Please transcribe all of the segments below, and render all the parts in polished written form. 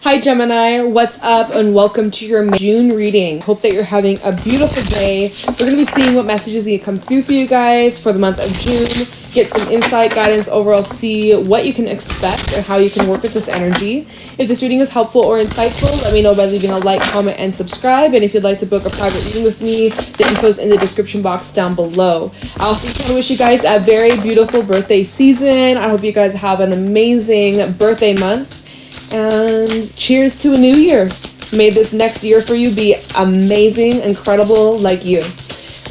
Hi Gemini, what's up and welcome to your June reading. Hope that you're having a beautiful day. We're going to be seeing what messages need to come through for you guys for the month of June. Get some insight, guidance, overall see what you can expect and how you can work with this energy. If this reading is helpful or insightful, let me know by leaving a like, comment, and subscribe. And if you'd like to book a private reading with me, the info is in the description box down below. I also just want to wish you guys a very beautiful birthday season. I hope you guys have an amazing birthday month. And cheers to a new year. May this next year for you be amazing, incredible like you.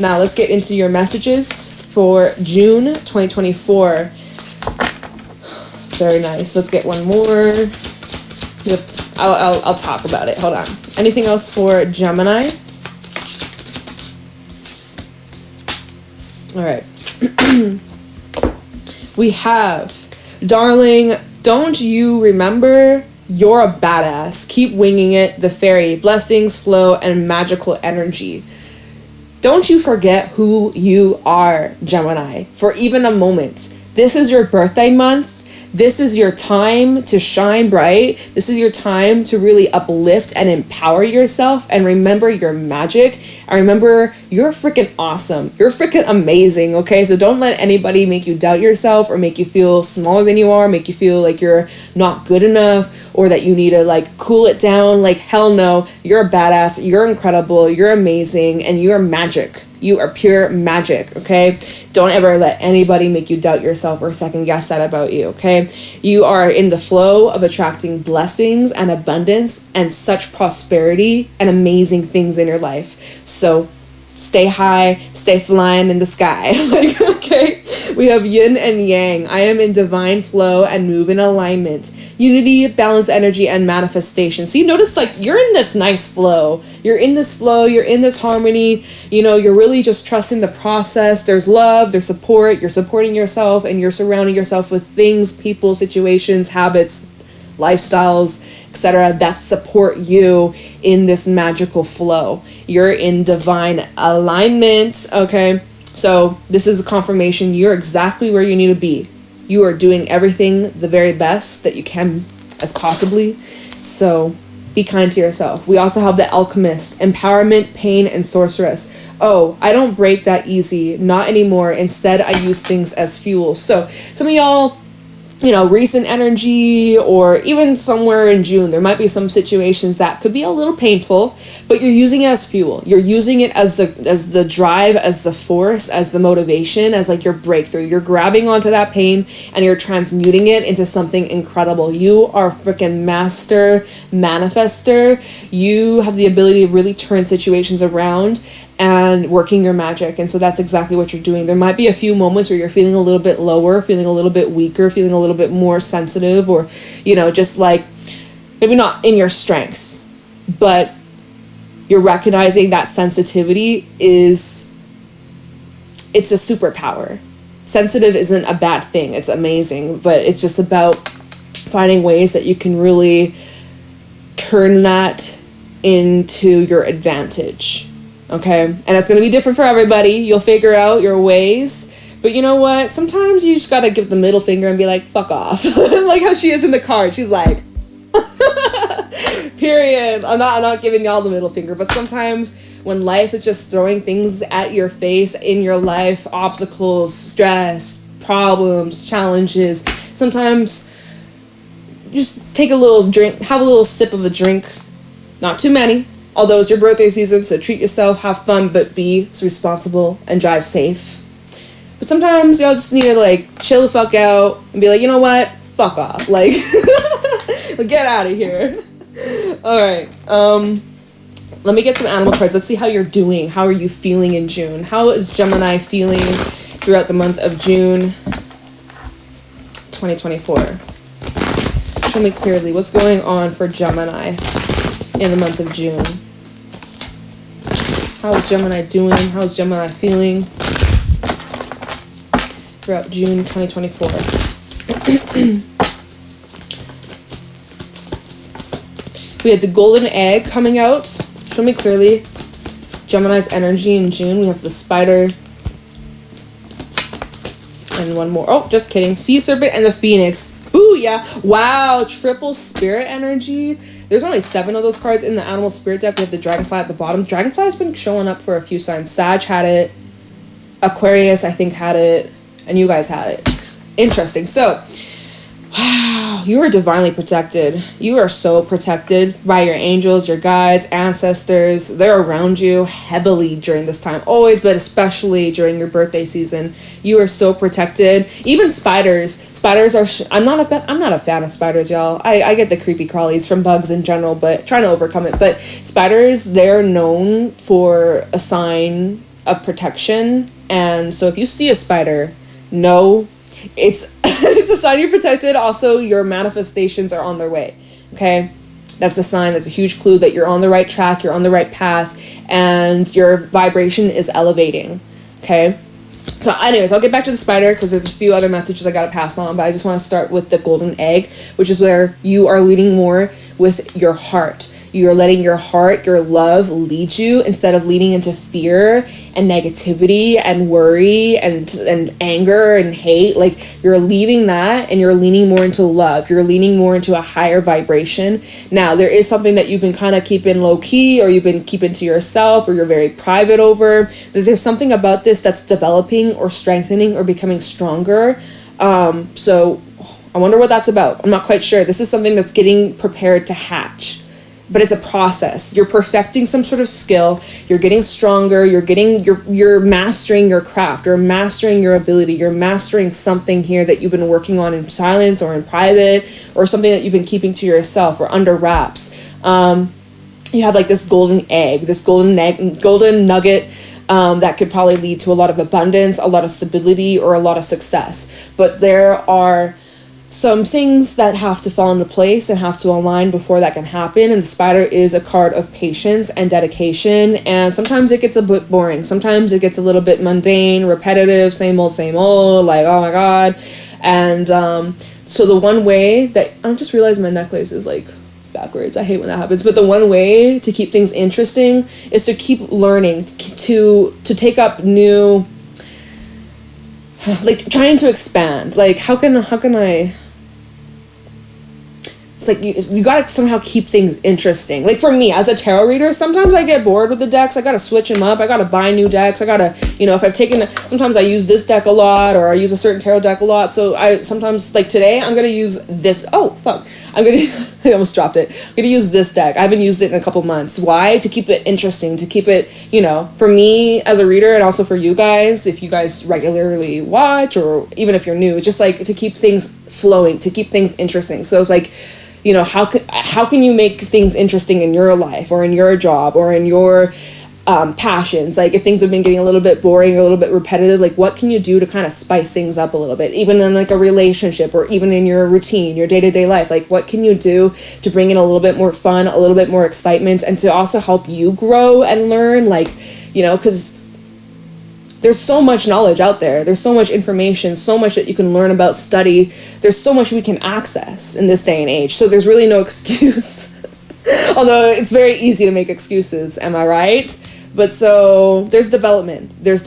Now let's get into your messages for June 2024. Very nice. Let's get one more. Yep. I'll talk about it. Hold on. Anything else for Gemini? All right. We have, darling, don't you remember? You're a badass. Keep winging it. The fairy, blessings, flow, and magical energy. Don't you forget who you are, Gemini, for even a moment. This is your birthday month. This is your time to shine bright. This is your time to really uplift and empower yourself and remember your magic. And remember, you're freaking awesome. You're freaking amazing, okay? So don't let anybody make you doubt yourself or make you feel smaller than you are, make you feel like you're not good enough or that you need to like cool it down. Like, hell no. You're a badass. You're incredible. You're amazing. And you're magic. You are pure magic, okay? Don't ever let anybody make you doubt yourself or second guess that about you, okay? You are in the flow of attracting blessings and abundance and such prosperity and amazing things in your life. So stay high, stay flying in the sky. Like, okay? We have yin and yang. I am in divine flow and move in alignment. Unity, balance, energy, and manifestation. So you notice, like, you're in this nice flow. You're in this flow. You're in this harmony. You know, you're really just trusting the process. There's love. There's support. You're supporting yourself, and you're surrounding yourself with things, people, situations, habits, lifestyles, etc. that support you in this magical flow. You're in divine alignment, okay? So this is a confirmation you're exactly where you need to be. You are doing everything the very best that you can as possibly. So be kind to yourself. We also have the alchemist, empowerment, pain, and sorceress. Oh, I don't break that easy. Not anymore. Instead, I use things as fuel. So some of y'all, you know, recent energy or even somewhere in June, there might be some situations that could be a little painful, but you're using it as fuel. You're using it as the drive, as the force, as the motivation, as like your breakthrough. You're grabbing onto that pain and you're transmuting it into something incredible. You are a freaking master manifester. You have the ability to really turn situations around and working your magic. And so that's exactly what you're doing. There might be a few moments where you're feeling a little bit lower, feeling a little bit weaker, feeling a little bit more sensitive, or, you know, just like maybe not in your strength, but you're recognizing that sensitivity it's a superpower. Sensitive isn't a bad thing. It's amazing, but it's just about finding ways that you can really turn that into your advantage. Okay, and it's going to be different for everybody. You'll figure out your ways. But you know what? Sometimes you just got to give the middle finger and be like, fuck off. Like how she is in the card. She's like, period. I'm not giving y'all the middle finger. But sometimes when life is just throwing things at your face in your life, obstacles, stress, problems, challenges, sometimes just take a little drink, have a little sip of a drink. Not too many. Although it's your birthday season, so treat yourself, have fun, but be responsible and drive safe. But sometimes y'all just need to like chill the fuck out and be like, you know what? Fuck off. Like, get out of here. Alright. Let me get some animal cards. Let's see how you're doing. How are you feeling in June? How is Gemini feeling throughout the month of June 2024? Show me clearly what's going on for Gemini in the month of June. How is Gemini doing? How is Gemini feeling throughout June 2024? We had the golden egg coming out. Show me clearly Gemini's energy in June. We have the spider. And one more. Oh, just kidding. Sea serpent and the phoenix. Ooh! Ooh, yeah. Wow, triple spirit energy. There's only 7 of those cards in the animal spirit deck. We have the dragonfly at the bottom. Dragonfly's been showing up for a few signs. Sag had it. Aquarius, I think, had it. And you guys had it. Interesting. So, wow, you are divinely protected. You are so protected by your angels, your guides, ancestors. They're around you heavily during this time. Always, but especially during your birthday season. You are so protected. Even spiders. Spiders are... I'm not a fan of spiders, y'all. I get the creepy crawlies from bugs in general, but trying to overcome it. But spiders, they're known for a sign of protection. And so if you see a spider, know it's it's a sign you're protected. Also, your manifestations are on their way. Okay? That's a sign. That's a huge clue that you're on the right track, you're on the right path, and your vibration is elevating. Okay? So anyways, I'll get back to the spider because there's a few other messages I gotta pass on, but I just want to start with the golden egg, which is where you are leading more with your heart. You're letting your heart, your love lead you instead of leading into fear and negativity and worry and anger and hate. Like, you're leaving that and you're leaning more into love. You're leaning more into a higher vibration. Now, there is something that you've been kind of keeping low key, or you've been keeping to yourself, or you're very private over. There's something about this that's developing or strengthening or becoming stronger. So I wonder what that's about. I'm not quite sure. This is something that's getting prepared to hatch. But it's a process. You're perfecting some sort of skill. You're getting stronger. You're mastering your craft. You're mastering your ability. You're mastering something here that you've been working on in silence or in private, or something that you've been keeping to yourself or under wraps. You have like this golden egg, this golden nugget that could probably lead to a lot of abundance, a lot of stability, or a lot of success. But there are some things that have to fall into place and have to align before that can happen. And the spider is a card of patience and dedication. And sometimes it gets a bit boring. Sometimes it gets a little bit mundane, repetitive, same old, like, oh my God. And so the one way that... I just realized my necklace is like backwards. I hate when that happens. But the one way to keep things interesting is to keep learning, to take up new... like trying to expand. Like, how can I... It's like you gotta somehow keep things interesting. Like, for me as a tarot reader, sometimes I get bored with the decks. I gotta switch them up. I gotta buy new decks. I gotta, if I've taken... Sometimes I use this deck a lot, or I use a certain tarot deck a lot. So I sometimes, like today, I'm gonna use this... Oh, fuck. I almost dropped it. I'm gonna use this deck. I haven't used it in a couple months. Why? To keep it interesting. To keep it, for me as a reader, and also for you guys, if you guys regularly watch, or even if you're new, it's just like to keep things flowing, to keep things interesting. So it's like... how can you make things interesting in your life, or in your job, or in your passions? Like, if things have been getting a little bit boring or a little bit repetitive, like, what can you do to kind of spice things up a little bit, even in like a relationship, or even in your routine, your day-to-day life? Like, what can you do to bring in a little bit more fun, a little bit more excitement, and to also help you grow and learn? Like, because there's so much knowledge out there. There's so much information, so much that you can learn about, study. There's so much we can access in this day and age. So there's really no excuse. Although it's very easy to make excuses, am I right? But so there's development. There's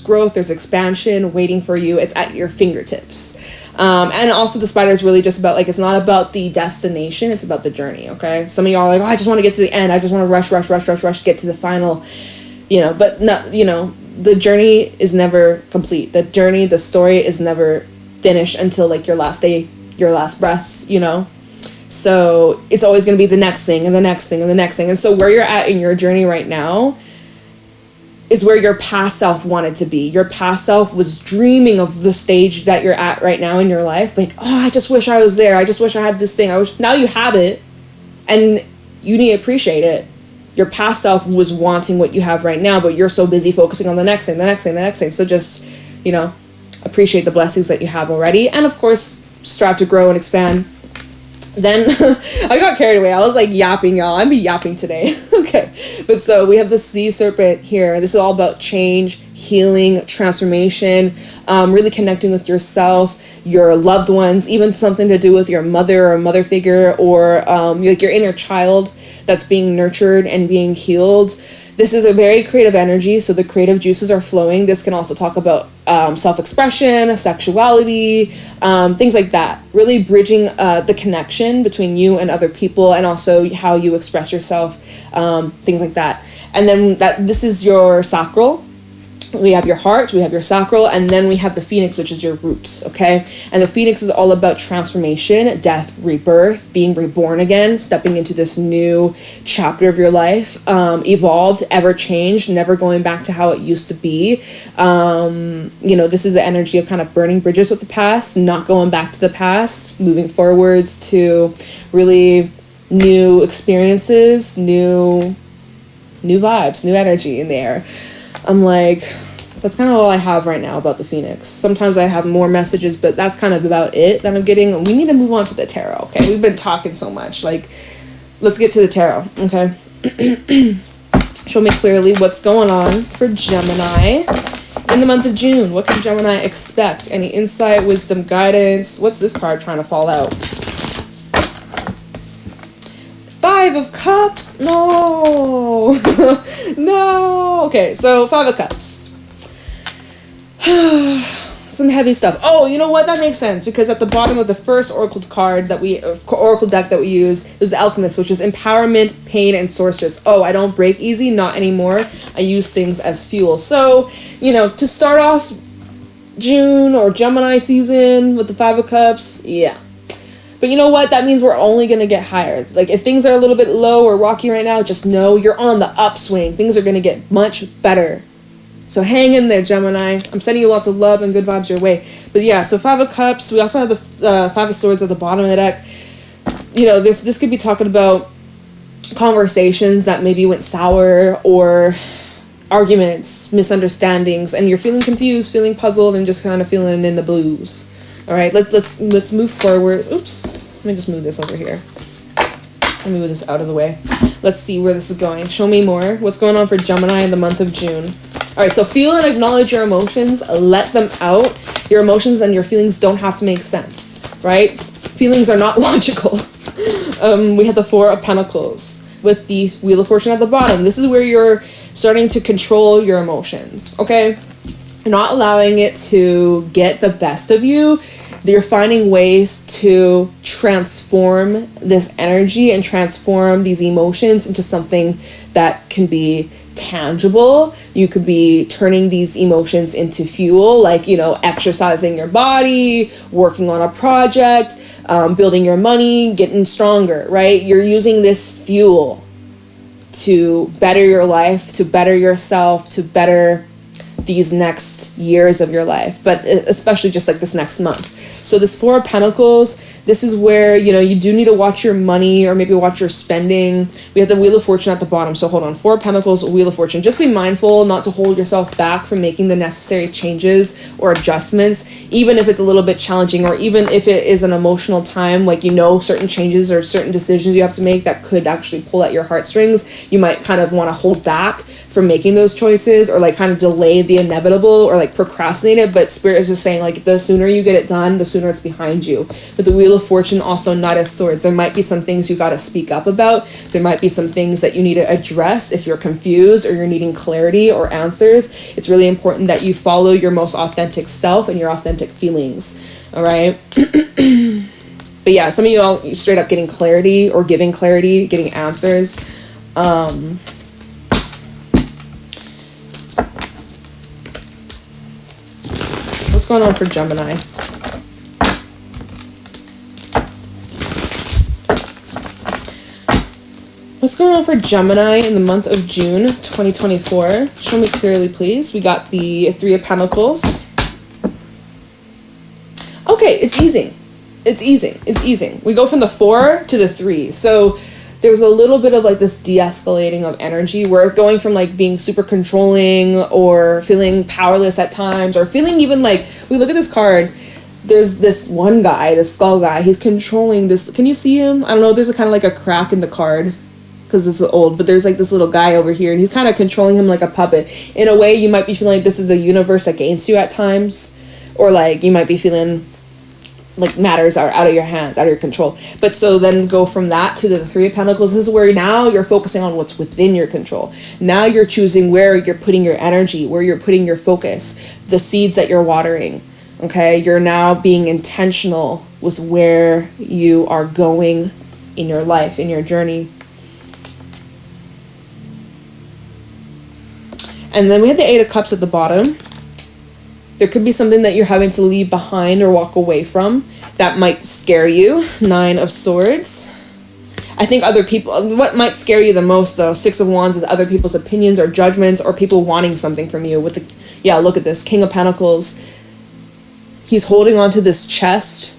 growth, there's expansion waiting for you. It's at your fingertips. And also the spider is really just about, like, it's not about the destination, it's about the journey, okay? Some of y'all are like, oh, I just want to get to the end. I just want to rush, get to the final, but not, the journey is never complete. The journey, the story is never finished until, like, your last day, your last breath, So it's always going to be the next thing and the next thing and the next thing. And so where you're at in your journey right now is where your past self wanted to be. Your past self was dreaming of the stage that you're at right now in your life. Like, oh, I just wish I was there. I just wish I had this thing. Now you have it, and you need to appreciate it. Your past self was wanting what you have right now, but you're so busy focusing on the next thing, the next thing, the next thing. So just, appreciate the blessings that you have already. And of course, strive to grow and expand. Then I got carried away. I was like yapping, y'all. I'm yapping today. Okay. But so we have the sea serpent here. This is all about change, healing, transformation, really connecting with yourself, your loved ones, even something to do with your mother or mother figure, or like your inner child that's being nurtured and being healed. This is a very creative energy, so the creative juices are flowing. This can also talk about self-expression, sexuality, things like that. Really bridging the connection between you and other people, and also how you express yourself, things like that. And then this is your sacral. We have your heart, we have your sacral, and then we have the Pheonix, which is your roots, okay? And the Pheonix is all about transformation, death, rebirth, being reborn again, stepping into this new chapter of your life, evolved, ever changed, never going back to how it used to be. This is the energy of kind of burning bridges with the past, not going back to the past, moving forwards to really new experiences, new vibes, new energy in the air. I'm like, that's kind of all I have right now about the Pheonix. Sometimes I have more messages, but that's kind of about it that I'm getting. We need to move on to the tarot, okay? We've been talking so much. Like, let's get to the tarot, okay? Show me clearly what's going on for Gemini in the month of June. What can Gemini expect? Any insight, wisdom, guidance? What's this card trying to fall out? Five of Cups. No. No. Okay, so Five of Cups. Some heavy stuff. Oh, you know what? That makes sense, because at the bottom of the first oracle deck that we use, it was the Alchemist, which is empowerment, pain, and sorceress. Oh, I don't break easy, not anymore. I use things as fuel. So, to start off June or Gemini season with the Five of Cups, yeah. But you know what? That means we're only going to get higher. Like, if things are a little bit low or rocky right now, just know you're on the upswing. Things are going to get much better. So hang in there, Gemini. I'm sending you lots of love and good vibes your way. But yeah, so Five of Cups. We also have the Five of Swords at the bottom of the deck. This could be talking about conversations that maybe went sour, or arguments, misunderstandings, and you're feeling confused, feeling puzzled, and just kind of feeling in the blues. All right, let's move forward. Oops, let me just move this over here. Let me move this out of the way. Let's see where this is going. Show me more. What's going on for Gemini in the month of June? All right, so feel and acknowledge your emotions. Let them out. Your emotions and your feelings don't have to make sense, right? Feelings are not logical. We have the Four of Pentacles with the Wheel of Fortune at the bottom. This is where you're starting to control your emotions, okay? You're not allowing it to get the best of you. You're finding ways to transform this energy and transform these emotions into something that can be tangible. You could be turning these emotions into fuel, like, exercising your body, working on a project, building your money, getting stronger, right? You're using this fuel to better your life, to better yourself, to better these next years of your life, but especially just like this next month. So this Four of Pentacles, this is where, you do need to watch your money, or maybe watch your spending. We have the Wheel of Fortune at the bottom. So hold on, Four of Pentacles, Wheel of Fortune. Just be mindful not to hold yourself back from making the necessary changes or adjustments, even if it's a little bit challenging, or even if it is an emotional time, like, certain changes or certain decisions you have to make that could actually pull at your heartstrings. You might kind of want to hold back from making those choices, or like kind of delay the inevitable, or like procrastinate it. But Spirit is just saying, like, the sooner you get it done, the sooner it's behind you. But the Wheel of Fortune, also Knight of Swords. There might be some things you got to speak up about. There might be some things that you need to address if you're confused or you're needing clarity or answers. It's really important that you follow your most authentic self and your authentic feelings. All right. But yeah, some of you all straight up getting clarity or giving clarity, getting answers. What's going on for Gemini? What's going on for Gemini in the month of June 2024? Show me clearly, please. We got the Three of Pentacles. Okay, it's easing. It's easing. We go from the 4 to the 3. So there's a little bit of like this de-escalating of energy. We're going from like being super controlling or feeling powerless at times, or feeling even like, we look at this card, there's this one guy, this skull guy, he's controlling this. Can you see him? I don't know, there's a kind of like a crack in the card. because it's old, but there's like this little guy over here and he's kind of controlling him like a puppet. In a way, you might be feeling like this is a universe against you at times, or like you might be feeling like matters are out of your hands, out of your control. But so then go from that to the Three of Pentacles. This is where now you're focusing on what's within your control. Now you're choosing where you're putting your energy, where you're putting your focus, the seeds that you're watering. Okay, you're now being intentional with where you are going in your life, in your journey. And then we have the Eight of Cups at the bottom. There could be something that you're having to leave behind or walk away from that might scare you. Nine of Swords. I think other people, what might scare you the most though, Six of Wands, is other people's opinions or judgments or people wanting something from you. With the, yeah, look at this, King of Pentacles. He's holding on to this chest.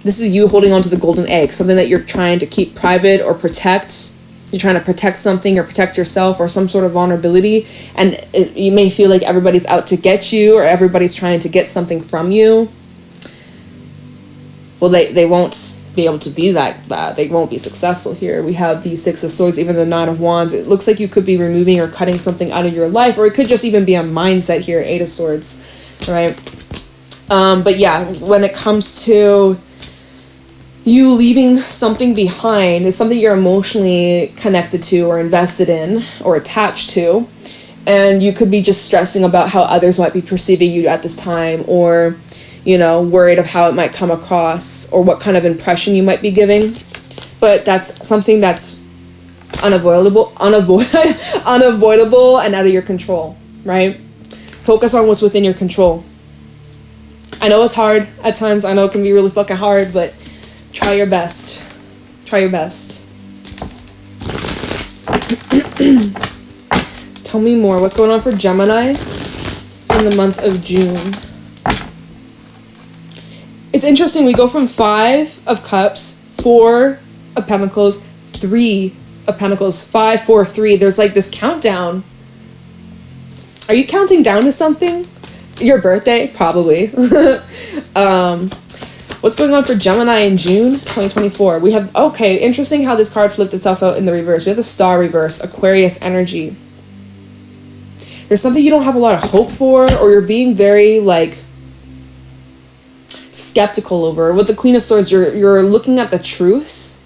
This is you holding on to the golden egg, something that you're trying to keep private or protect. You're trying to protect something or protect yourself or some sort of vulnerability, and you may feel like everybody's out to get you or everybody's trying to get something from you. Well, they won't be able to be that. They won't be successful here. We have the Six of Swords, even the Nine of Wands. It looks like you could be removing or cutting something out of your life, or it could just even be a mindset here, Eight of Swords, right? But yeah, when it comes to you leaving something behind, is something you're emotionally connected to or invested in or attached to, and you could be just stressing about how others might be perceiving you at this time, or you know, worried of how it might come across or what kind of impression you might be giving. But that's something that's unavoidable and out of your control, right? Focus on what's within your control. I know it's hard at times. I know it can be really fucking hard, but try your best. Try your best. Tell me more. What's going on for Gemini in the month of June? It's interesting. We go from Five of Cups, Four of Pentacles, Three of Pentacles, 5, 4, 3. There's like this countdown. Are you counting down to something? Your birthday? Probably. What's going on for Gemini in June 2024? We have, okay, interesting how this card flipped itself out in the reverse. We have the Star reverse, Aquarius energy. There's something you don't have a lot of hope for, or you're being very, like, skeptical over. With the Queen of Swords, you're looking at the truth.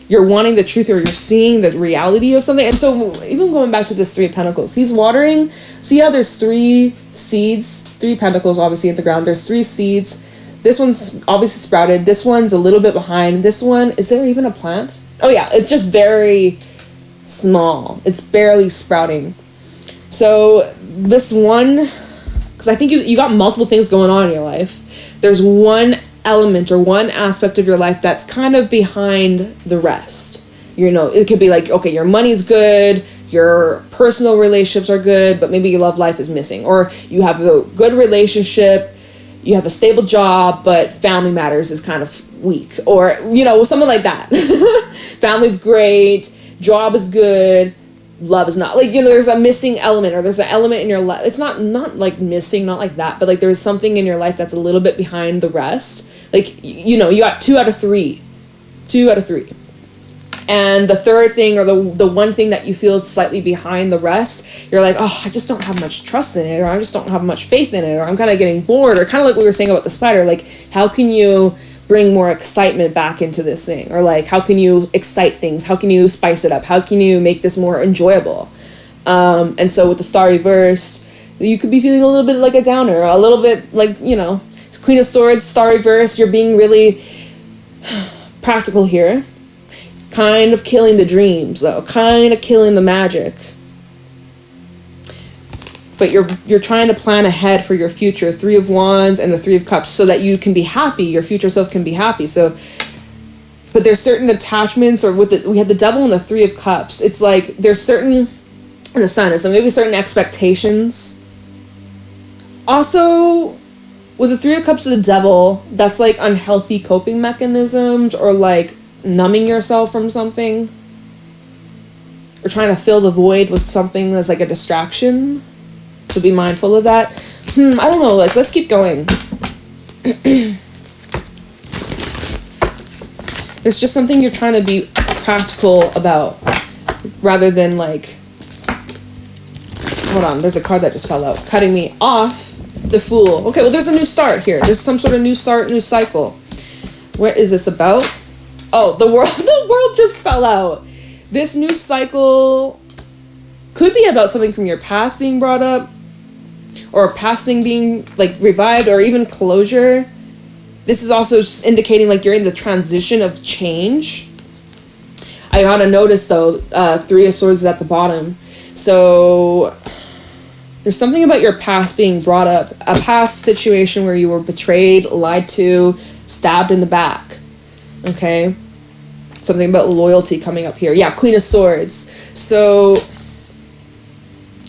You're wanting the truth, or you're seeing the reality of something. And so even going back to this Three of Pentacles, he's watering. See how there's 3 seeds, 3 pentacles obviously at the ground. There's 3 seeds. This one's obviously sprouted. This one's a little bit behind. This one, is there even a plant? Oh yeah, it's just very small. It's barely sprouting. So this one, because I think you got multiple things going on in your life. There's one element or one aspect of your life that's kind of behind the rest. You know, it could be like, okay, your money's good, your personal relationships are good, but maybe your love life is missing. Or you have a good relationship, you have a stable job, but family matters is kind of weak. Or, you know, something like that. Family's great, job is good, love is not. Like, you know, there's a missing element, or there's an element in your life. It's not like missing, not like that, but like there's something in your life that's a little bit behind the rest. Like, you know, you got 2 out of 3. 2 out of 3. And the third thing, or the one thing that you feel is slightly behind the rest, you're like, oh, I just don't have much trust in it, or I just don't have much faith in it, or I'm kind of getting bored, or kind of like we were saying about the spider, like, how can you bring more excitement back into this thing? Or like, how can you excite things? How can you spice it up? How can you make this more enjoyable? And so with the Star reverse, you could be feeling a little bit like a downer, a little bit like, you know, Queen of Swords, Star reverse, you're being really practical here. Kind of killing the dreams, though. Kind of killing the magic. But you're trying to plan ahead for your future. 3 of Wands and the 3 of Cups, so that you can be happy. Your future self can be happy. So, but there's certain attachments, or we had the Devil and the 3 of Cups. It's like there's certain, and the Sun, so maybe certain expectations. Also, with the 3 of Cups to the Devil, that's like unhealthy coping mechanisms, or like numbing yourself from something, or trying to fill the void with something that's like a distraction. So be mindful of that. I don't know, like, let's keep going. There's just something you're trying to be practical about, rather than like, hold on, there's a card that just fell out, cutting me off. The Fool. Okay, well, there's a new start here. There's some sort of new start, new cycle. What is this about? Oh, the world just fell out. This new cycle could be about something from your past being brought up, or a past thing being like revived, or even closure. This is also just indicating like you're in the transition of change. I gotta notice though, 3 of Swords is at the bottom. So there's something about your past being brought up, a past situation where you were betrayed, lied to, stabbed in the back. Okay? Something about loyalty coming up here. Yeah, Queen of Swords. So,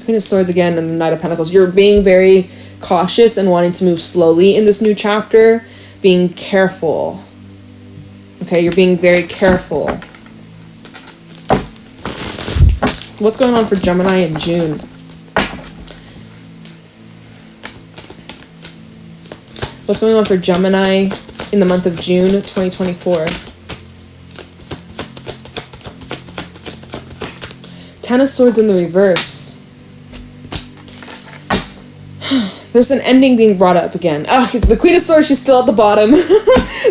Queen of Swords again, and the Knight of Pentacles. You're being very cautious and wanting to move slowly in this new chapter. Being careful. Okay, you're being very careful. What's going on for Gemini in June? What's going on for Gemini in the month of June 2024? 10 of Swords in the reverse. There's an ending being brought up again. Oh, the Queen of Swords, she's still at the bottom.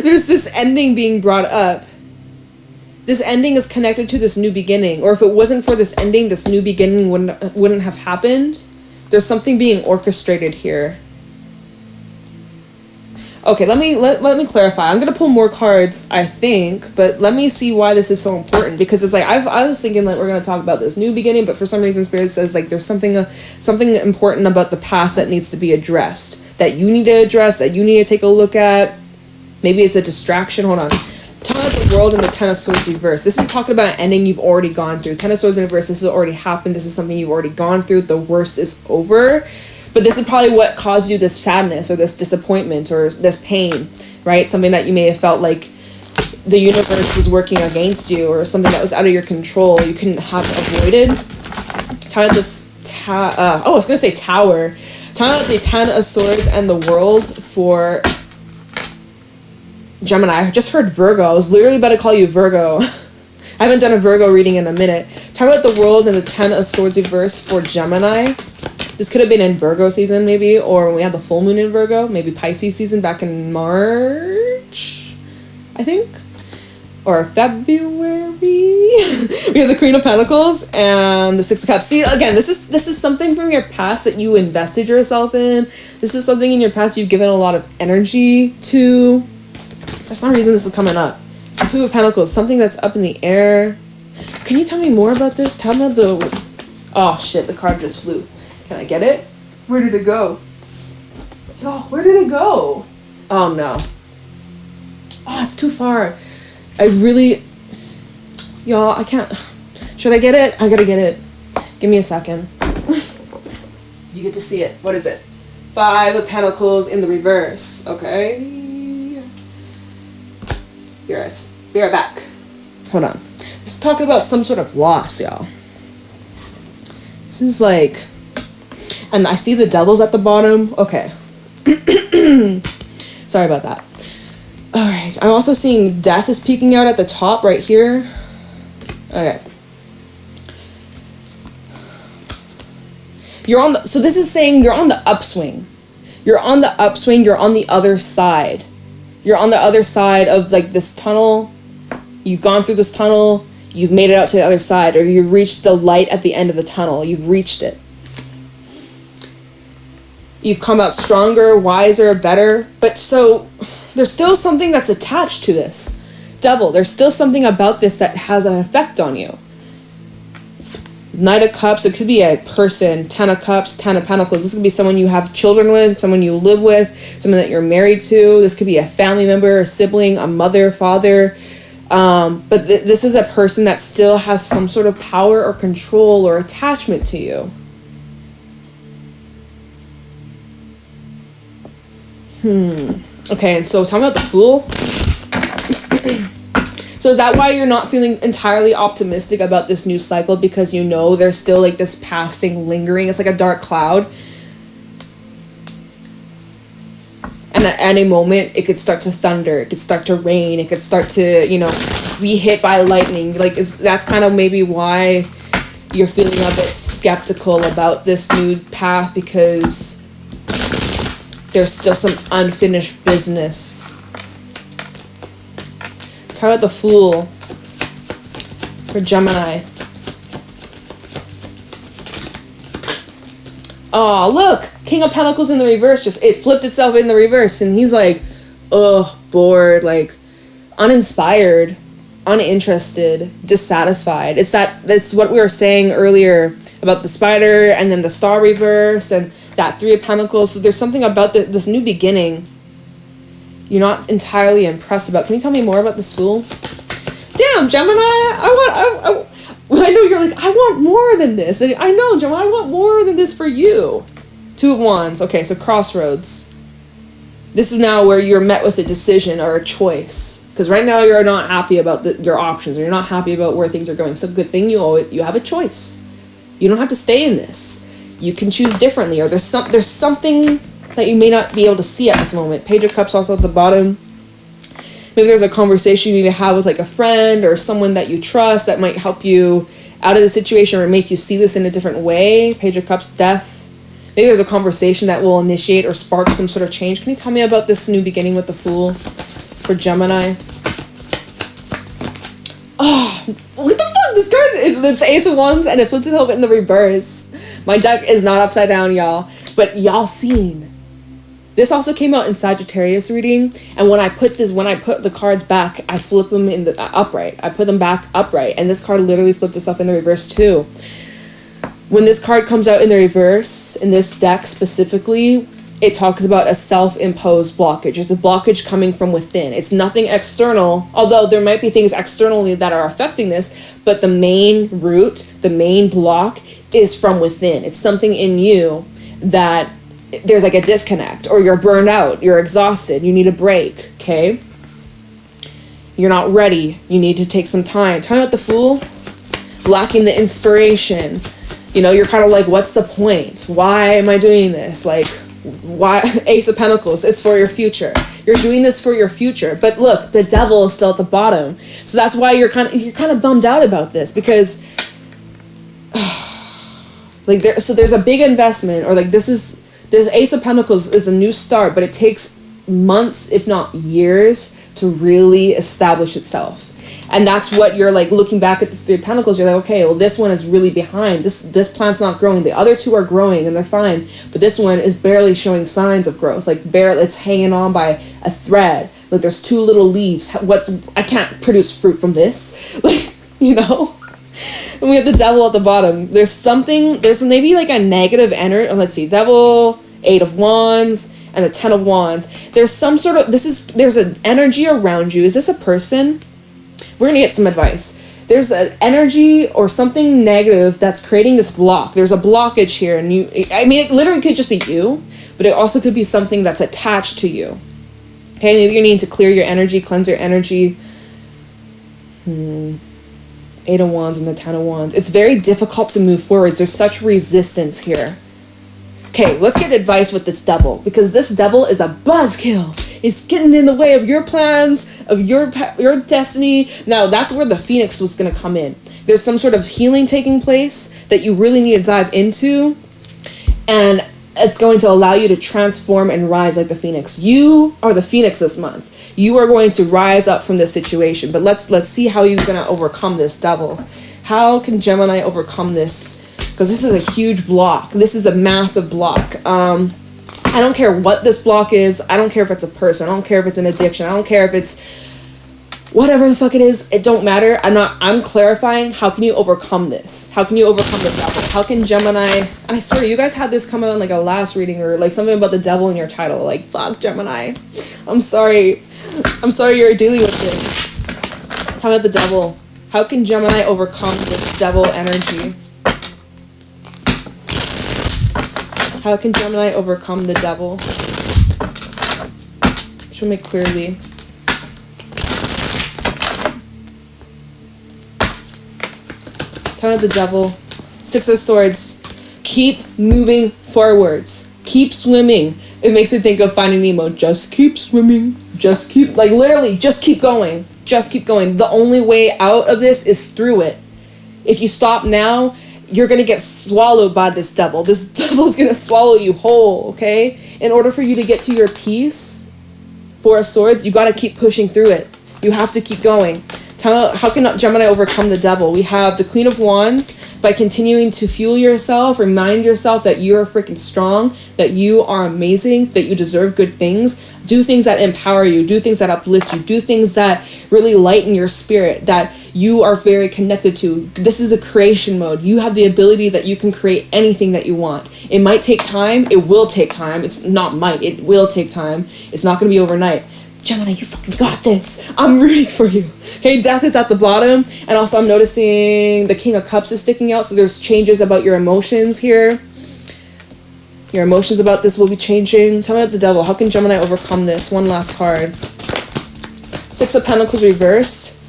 There's this ending being brought up. This ending is connected to this new beginning. Or if it wasn't for this ending, this new beginning wouldn't have happened. There's something being orchestrated here. Okay, let me clarify. I'm gonna pull more cards, I think, but let me see why this is so important, because it's like I was thinking that we're gonna talk about this new beginning, but for some reason Spirit says like there's something important about the past that needs to be addressed, that you need to address, that you need to take a look at. Maybe it's a distraction. Hold on. Time of the World and the 10 of Swords reverse. This is talking about an ending you've already gone through. 10 of Swords in reverse. This has already happened. This is something you've already gone through. The worst is over. But this is probably what caused you this sadness or this disappointment or this pain, right? Something that you may have felt like the universe was working against you, or something that was out of your control you couldn't have avoided. Time of this I was going to say Tower. Time of the 10 of Swords and the World for Gemini. I just heard Virgo. I was literally about to call you Virgo. I haven't done a Virgo reading in a minute. Talk about the World and the 10 of Swords reverse for Gemini. This could have been in Virgo season, maybe, or when we had the full moon in Virgo, maybe Pisces season back in March, I think, or February. We have the Queen of Pentacles and the Six of Cups. See, again, this is something from your past that you invested yourself in. This is something in your past you've given a lot of energy to. For some reason, this is coming up. It's the Two of Pentacles, something that's up in the air. Can you tell me more about this? Tell me the... Oh, shit, the card just flew. Can I get it? Where did it go? Oh, where did it go? Oh, no. Oh, it's too far. I really... Y'all, I can't... Should I get it? I gotta get it. Give me a second. You get to see it. What is it? 5 of Pentacles in the reverse. Okay. Be right back. Hold on. This is talking about some sort of loss, y'all. This is like... And I see the Devils at the bottom. Okay. Sorry about that. Alright. I'm also seeing Death is peeking out at the top right here. Okay. So this is saying you're on the upswing. You're on the upswing. You're on the other side. You're on the other side of like this tunnel. You've gone through this tunnel. You've made it out to the other side. Or you've reached the light at the end of the tunnel. You've reached it. You've come out stronger, wiser, better. But so there's still something that's attached to this. Devil, there's still something about this that has an effect on you. Knight of Cups, it could be a person. 10 of Cups, 10 of Pentacles. This could be someone you have children with, someone you live with, someone that you're married to. This could be a family member, a sibling, a mother, father. But this is a person that still has some sort of power or control or attachment to you. Okay, and so tell me about the Fool. So is that why you're not feeling entirely optimistic about this new cycle? Because you know there's still like this past thing lingering. It's like a dark cloud. And at any moment, it could start to thunder. It could start to rain. It could start to, be hit by lightning. Like, that's kind of maybe why you're feeling a bit skeptical about this new path, because there's still some unfinished business. Talk about the Fool for Gemini. Oh, look! King of Pentacles in the reverse. It flipped itself in the reverse. And he's like, ugh, bored, like, uninspired, uninterested, dissatisfied. That's what we were saying earlier about the spider and then the star reverse and that Three of Pentacles. So there's something about this new beginning you're not entirely impressed about. Can you tell me more about this Fool? Damn, Gemini, I know you're like, I want more than this. And I know, Gemini, I want more than this for you. Two of Wands. Okay, so crossroads. This is now where you're met with a decision or a choice. Because right now you're not happy about your options, or you're not happy about where things are going. So good thing you have a choice. You don't have to stay in this. You can choose differently, or there's something that you may not be able to see at this moment. Page of Cups also at the bottom. Maybe there's a conversation you need to have with like a friend or someone that you trust that might help you out of the situation or make you see this in a different way. Page of Cups, Death. Maybe there's a conversation that will initiate or spark some sort of change. Can you tell me about this new beginning with the Fool for Gemini? Oh, what the fuck? This card, it's Ace of Wands and it flips itself in the reverse. My deck is not upside down, y'all. But y'all seen. This also came out in Sagittarius reading, and when I put the cards back, I flip them in the upright. I put them back upright, and this card literally flipped itself in the reverse too. When this card comes out in the reverse, in this deck specifically, it talks about a self-imposed blockage. It's a blockage coming from within. It's nothing external, although there might be things externally that are affecting this, but the main root, the main block is from within. It's something in you that there's like a disconnect, or you're burned out, you're exhausted, you need a break, okay? You're not ready, you need to take some time. Talking about the Fool, lacking the inspiration. You know, you're kind of like, what's the point? Why am I doing this? Like, why? Ace of Pentacles, it's for your future. You're doing this for your future. But look, the Devil is still at the bottom. So that's why you're kind of bummed out about this, because like there's a big investment, or like this Ace of Pentacles is a new start, but it takes months, if not years, to really establish itself. And that's what you're like looking back at the Three of Pentacles. You're like, okay, well, this one is really behind. This plant's not growing. The other two are growing and they're fine, but this one is barely showing signs of growth. Like barely, it's hanging on by a thread. Like there's two little leaves. I can't produce fruit from this. Like, you know. And we have the Devil at the bottom. There's maybe like a negative energy. Let's see, Devil, Eight of Wands, and the Ten of Wands. There's some sort of, there's an energy around you. Is this a person? We're gonna get some advice. There's an energy or something negative that's creating this block. There's a blockage here, and it literally could just be you, but it also could be something that's attached to you. Okay, maybe you need to clear your energy, cleanse your energy. Eight of Wands and the Ten of Wands. It's very difficult to move forwards. There's such resistance here. Okay, let's get advice with this Devil, because this Devil is a buzzkill. It's getting in the way of your plans, of your destiny. Now, that's where the Pheonix was going to come in. There's some sort of healing taking place that you really need to dive into, and it's going to allow you to transform and rise like the Pheonix. You are the Pheonix this month. You are going to rise up from this situation, but let's see how you're going to overcome this Devil. How can Gemini overcome this? Because this is a huge block. This is a massive block. I don't care what this block is. I don't care if it's a person. I don't care if it's an addiction. I don't care if it's whatever the fuck it is. It don't matter. I'm clarifying. How can you overcome this? How can you overcome the Devil? How can Gemini, and I swear you guys had this come out in like a last reading, or like something about the Devil in your title. Like, fuck Gemini. I'm sorry you're dealing with this. Talk about the Devil. How can Gemini overcome this Devil energy? How can Gemini overcome the Devil? Show me clearly. Tell me the Devil. Six of Swords. Keep moving forwards. Keep swimming. It makes me think of Finding Nemo. Just keep swimming. Just keep, like literally, just keep going. Just keep going. The only way out of this is through it. If you stop now, you're going to get swallowed by this devil. This devil's going to swallow you whole, okay? In order for you to get to your peace, Four of Swords, you got to keep pushing through it. You have to keep going. How can Gemini overcome the devil? We have the Queen of Wands. By continuing to fuel yourself, remind yourself that you're freaking strong, that you are amazing, that you deserve good things. Do things that empower you. Do things that uplift you. Do things that really lighten your spirit, that you are very connected to. This is a creation mode. You have the ability that you can create anything that you want. It might take time. It will take time. It's not might. It will take time. It's not going to be overnight. Gemini, you fucking got this. I'm rooting for you. Okay, Death is at the bottom. And also I'm noticing the King of Cups is sticking out. So there's changes about your emotions here. Your emotions about this will be changing. Tell me about the devil. How can Gemini overcome this? One last card. Six of Pentacles reversed.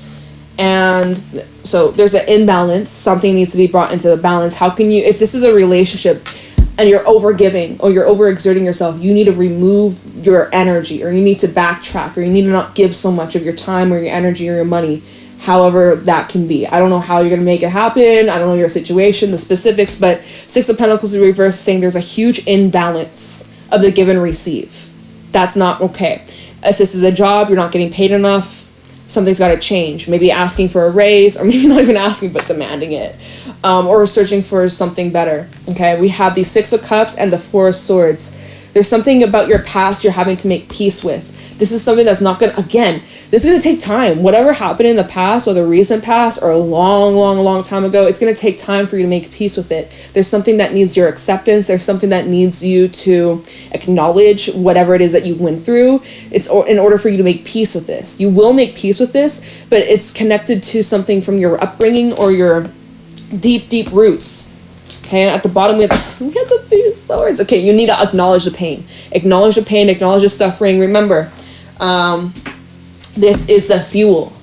And so there's an imbalance. Something needs to be brought into the balance. How can you, if this is a relationship and you're overgiving or you're overexerting yourself, you need to remove your energy, or you need to backtrack, or you need to not give so much of your time or your energy or your money, however that can be. I don't know how you're going to make it happen. I don't know your situation, the specifics, but Six of Pentacles in reverse saying there's a huge imbalance of the give and receive. That's not okay. If this is a job, you're not getting paid enough, something's got to change. Maybe asking for a raise, or maybe not even asking but demanding it, or searching for something better. Okay, we have the Six of Cups and the Four of Swords. There's something about your past you're having to make peace with. This is something that's not going to, again, this is going to take time. Whatever happened in the past, whether recent past or a long time ago, it's going to take time for you to make peace with it. There's something that needs your acceptance. There's something that needs you to acknowledge whatever it is that you went through. It's in order for you to make peace with this. You will make peace with this, but it's connected to something from your upbringing or your deep roots. Okay, at the bottom we have the Three of Swords. Okay, you need to acknowledge the pain. Acknowledge the pain, acknowledge the suffering. Remember, this is the fuel.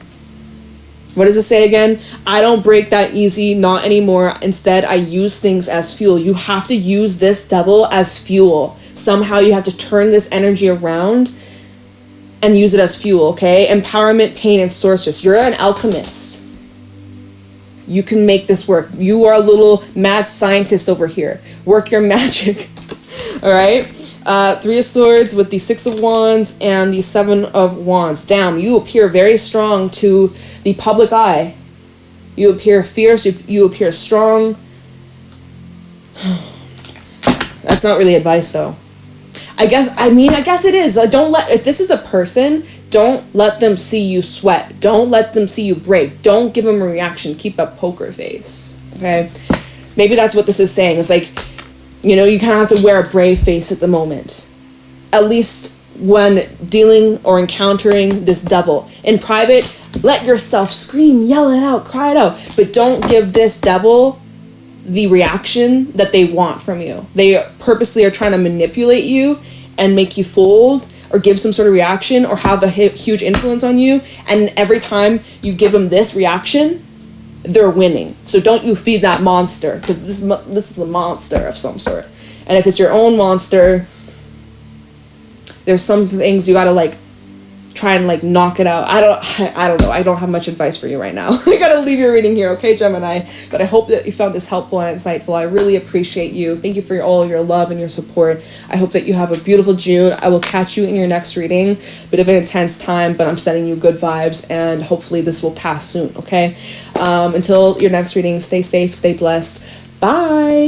What does it say again? I don't break that easy, not anymore. Instead, I use things as fuel. You have to use this devil as fuel. Somehow you have to turn this energy around and use it as fuel, okay? Empowerment, pain, and sorceress. You're an alchemist. You can make this work. You are a little mad scientist over here. Work your magic. All right. Three of Swords with the Six of Wands and the Seven of Wands. Damn, you appear very strong to the public eye. You appear fierce. You appear strong. That's not really advice, though. I guess it is. If this is a person, don't let them see you sweat. Don't let them see you break. Don't give them a reaction. Keep a poker face. Okay? Maybe that's what this is saying. It's like, you know, you kind of have to wear a brave face at the moment. At least when dealing or encountering this devil. In private, let yourself scream, yell it out, cry it out. But don't give this devil the reaction that they want from you. They purposely are trying to manipulate you and make you fold or give some sort of reaction or have a huge influence on you. And every time you give them this reaction, they're winning. So don't you feed that monster, because this is a monster of some sort. And if it's your own monster, there's some things you gotta like try and like knock it out. I don't know. I don't have much advice for you right now. I gotta leave your reading here, okay, Gemini? But I hope that you found this helpful and insightful. I really appreciate you. Thank you for all your love and your support. I hope that you have a beautiful June. I will catch you in your next reading. Bit of an intense time, but I'm sending you good vibes, and hopefully this will pass soon, okay? Until your next reading, stay safe, stay blessed. Bye!